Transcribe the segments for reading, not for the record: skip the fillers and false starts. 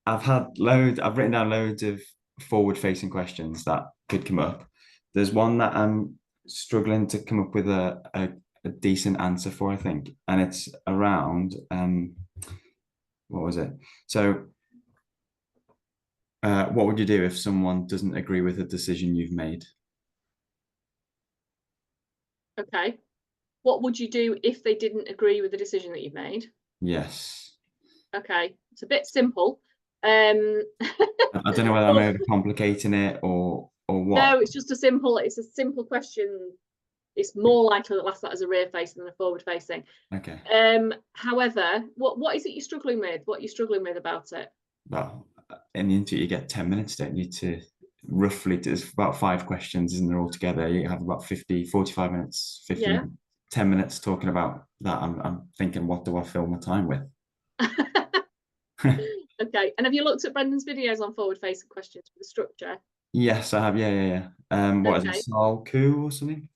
I've written down loads of forward-facing questions that could come up. There's one that I'm struggling to come up with a decent answer for, I think, and it's around what was it? So, what would you do if someone doesn't agree with a decision you've made? Okay. What would you do if they didn't agree with the decision that you've made? Yes. Okay, it's a bit simple. I don't know whether I'm overcomplicating it or what. No, it's just it's a simple question. It's more likely that that's that as a rear facing than a forward facing. Okay. However, what is it you're struggling with? What are you struggling with about it? Well, in the interview, you get 10 minutes, don't you, to roughly, there's about 5 questions, isn't there, all together? You have about 45 minutes, 50 Yeah. 10 minutes talking about that. I'm thinking, what do I fill my time with? Okay. And have you looked at Brendan's videos on forward facing questions for the structure? Yes, I have. Yeah. What is it? Salku or something?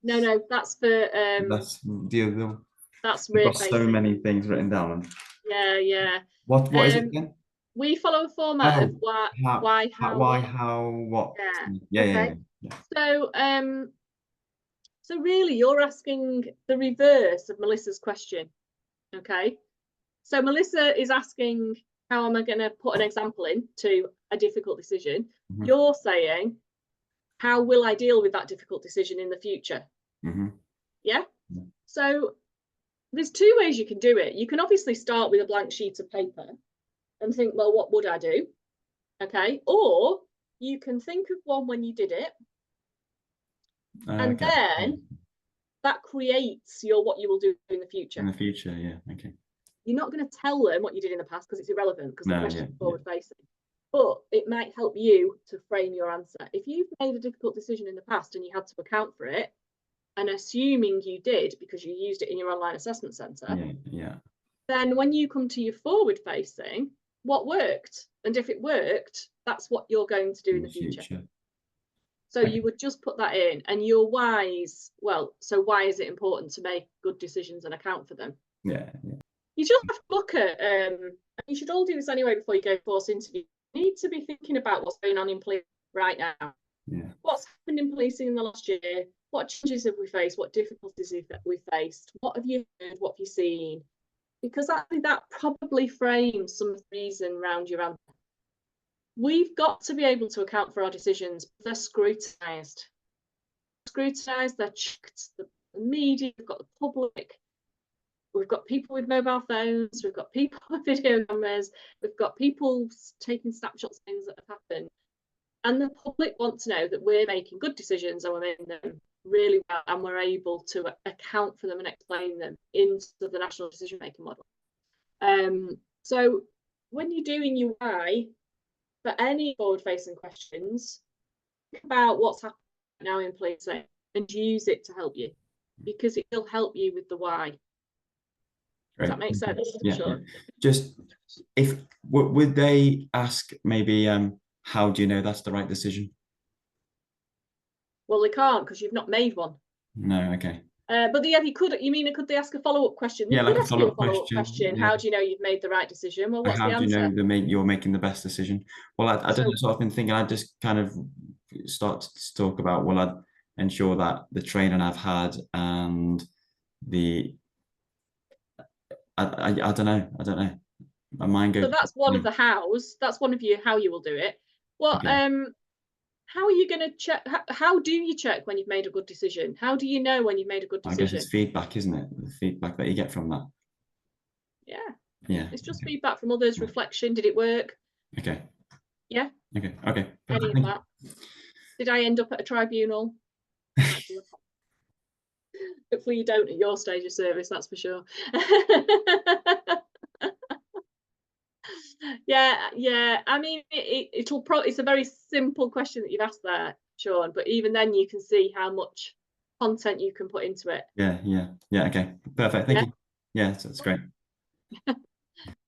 No, that's for That's the other. that's We've rear got so facing. many things written down. Yeah. What is it again? We follow a format of why, how, what? Yeah. Okay. Yeah. So really you're asking the reverse of Melissa's question. Okay. So Melissa is asking, how am I going to put an example in to a difficult decision? Mm-hmm. You're saying, how will I deal with that difficult decision in the future? Mm-hmm. Yeah. So there's 2 ways you can do it. You can obviously start with a blank sheet of paper and think, well, what would I do? Okay. Or you can think of one when you did it. And then that creates what you will do in the future. In the future, yeah. Okay. You're not going to tell them what you did in the past because it's irrelevant because the question is forward facing. But it might help you to frame your answer. If you've made a difficult decision in the past and you had to account for it, and assuming you did because you used it in your online assessment centre, then when you come to your forward facing, what worked? And if it worked, that's what you're going to do in the future. So you would just put that in, and your whys. Well, so why is it important to make good decisions and account for them? Yeah. You just have to look at, you should all do this anyway before you go force interview. You need to be thinking about what's going on in policing right now. Yeah. What's happened in policing in the last year? What changes have we faced? What difficulties have we faced? What have you heard? What have you seen? Because actually that probably frames some of the reason around your answer. We've got to be able to account for our decisions. They're scrutinised. They're checked. The media, we've got the public. We've got people with mobile phones, we've got people with video cameras, we've got people taking snapshots of things that have happened. And the public want to know that we're making good decisions and we're making them really well and we're able to account for them and explain them into the national decision-making model. So when you're doing your why, for any forward-facing questions, think about what's happening now in policing and use it to help you, because it will help you with the why. Does that make sense? Yeah. Sure. Just if would they ask maybe how do you know that's the right decision? Well, they can't because you've not made one. No, okay. But they could. You mean could they ask a follow-up question? Yeah, like a follow-up question. Yeah. How do you know you've made the right decision? Well, what's the answer? How do you know you're making the best decision? Well, I don't know. So I've been thinking. I just kind of start to talk about. Well, I'd ensure that the training I've had and the I don't know. My mind goes. So that's one of the hows. That's one of you how you will do it. Well, how are you going to check? How do you check when you've made a good decision? How do you know when you've made a good decision? I guess it's feedback, isn't it? The feedback that you get from that. Yeah. It's just feedback from others, reflection. Did it work? Okay. Yeah. Okay. Any of that. Did I end up at a tribunal? Hopefully you don't at your stage of service, that's for sure. Yeah. I mean, it's a very simple question that you've asked there, Sean, but even then you can see how much content you can put into it. Yeah. Okay, perfect. Thank you. Yeah, that's great.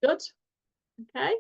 Good. Okay.